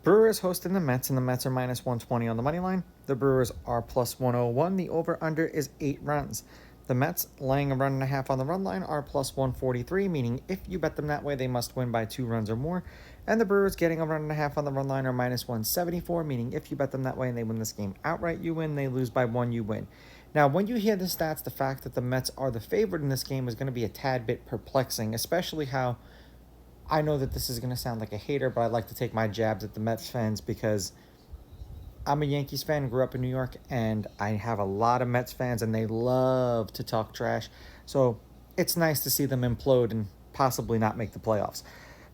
Brewers hosting the Mets, and the Mets are minus 120 on the money line. The Brewers are plus 101. The over-under is 8 runs. The Mets, laying a run and a half on the run line, are plus 143, meaning if you bet them that way, they must win by 2 runs or more. And the Brewers getting a run and a half on the run line are minus 174, meaning if you bet them that way and they win this game outright, you win. They lose by 1, you win. Now, when you hear the stats, the fact that the Mets are the favorite in this game is going to be a tad bit perplexing, especially how I know that this is going to sound like a hater, but I like to take my jabs at the Mets fans because I'm a Yankees fan, grew up in New York, and I have a lot of Mets fans, and they love to talk trash. So it's nice to see them implode and possibly not make the playoffs.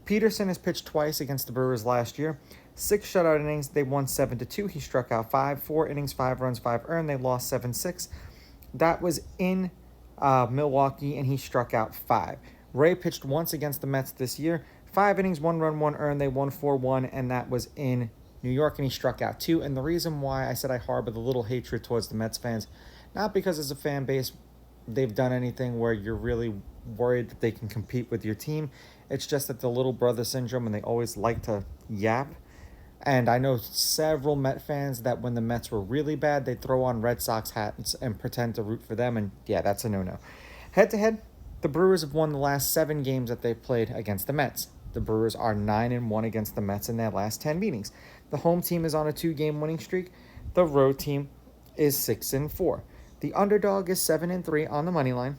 Peterson has pitched twice against the Brewers last year. 6 shutout innings, they won 7-2. He struck out 5. 4 innings, 5 runs, 5 earned. They lost 7-6. That was in Milwaukee, and he struck out 5. Ray pitched once against the Mets this year. 5 innings, 1 run, 1 earned. They won 4-1, and that was in New York, and he struck out 2. And the reason why I said I harbor the little hatred towards the Mets fans, not because as a fan base they've done anything where you're really worried that they can compete with your team. It's just that the little brother syndrome, and they always like to yap. And I know several Met fans that when the Mets were really bad, they'd throw on Red Sox hats and pretend to root for them. And yeah, that's a no-no. Head-to-head, the Brewers have won the last 7 games that they've played against the Mets. The Brewers are 9-1 against the Mets in their last 10 meetings. The home team is on a 2-game winning streak. The road team is 6-4. The underdog is 7-3 on the money line.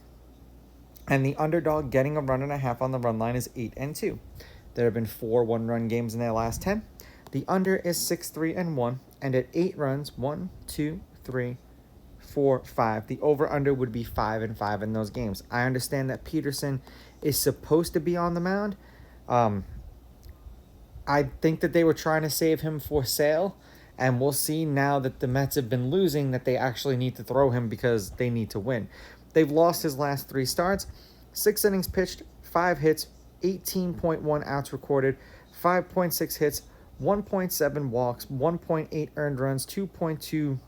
And the underdog getting a run and a half on the run line is 8-2. There have been 4 one-run games in their last 10. The under is 6-3-1. And at 8 runs, 1, 2, 3, 4, 5. The over-under would be 5-5 in those games. I understand that Peterson is supposed to be on the mound. I think that they were trying to save him for sale, and we'll see now that the Mets have been losing that they actually need to throw him because they need to win. They've lost his last 3 starts, 6 innings pitched, 5 hits, 18.1 outs recorded, 5.6 hits, 1.7 walks, 1.8 earned runs, 2.2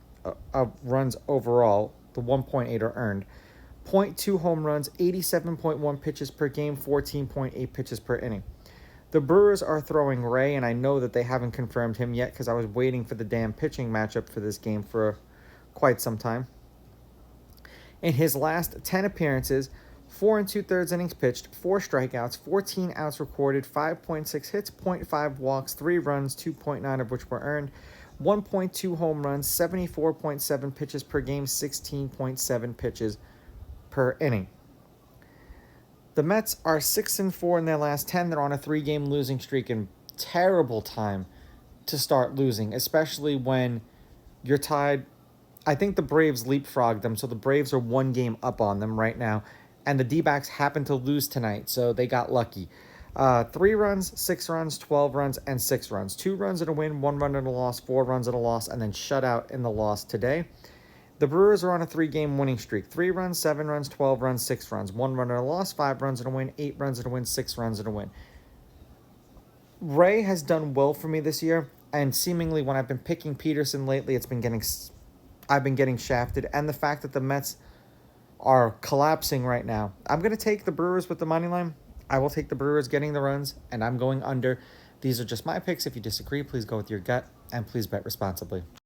runs overall. The 1.8 are earned. 0.2 home runs, 87.1 pitches per game, 14.8 pitches per inning. The Brewers are throwing Ray, and I know that they haven't confirmed him yet because I was waiting for the damn pitching matchup for this game for quite some time. In his last 10 appearances, 4 2/3 innings pitched, 4 strikeouts, 14 outs recorded, 5.6 hits, 0.5 walks, 3 runs, 2.9 of which were earned, 1.2 home runs, 74.7 pitches per game, 16.7 pitches per inning. The Mets are 6-4 in their last 10. They're on a 3-game losing streak, and terrible time to start losing, especially when you're tied. I think the Braves leapfrogged them, so the Braves are 1 game up on them right now, and the D-backs happen to lose tonight, so they got lucky. 3 runs, 6 runs, 12 runs, and 6 runs. 2 runs and a win, 1 run and a loss, 4 runs and a loss, and then shut out in the loss today. The Brewers are on a 3-game winning streak. 3 runs, 7 runs, 12 runs, 6 runs. 1 run and a loss, 5 runs and a win, 8 runs and a win, 6 runs and a win. Ray has done well for me this year, and seemingly when I've been picking Peterson lately, I've been getting shafted. And the fact that the Mets are collapsing right now, I'm going to take the Brewers with the money line. I will take the Brewers getting the runs, and I'm going under. These are just my picks. If you disagree, please go with your gut, and please bet responsibly.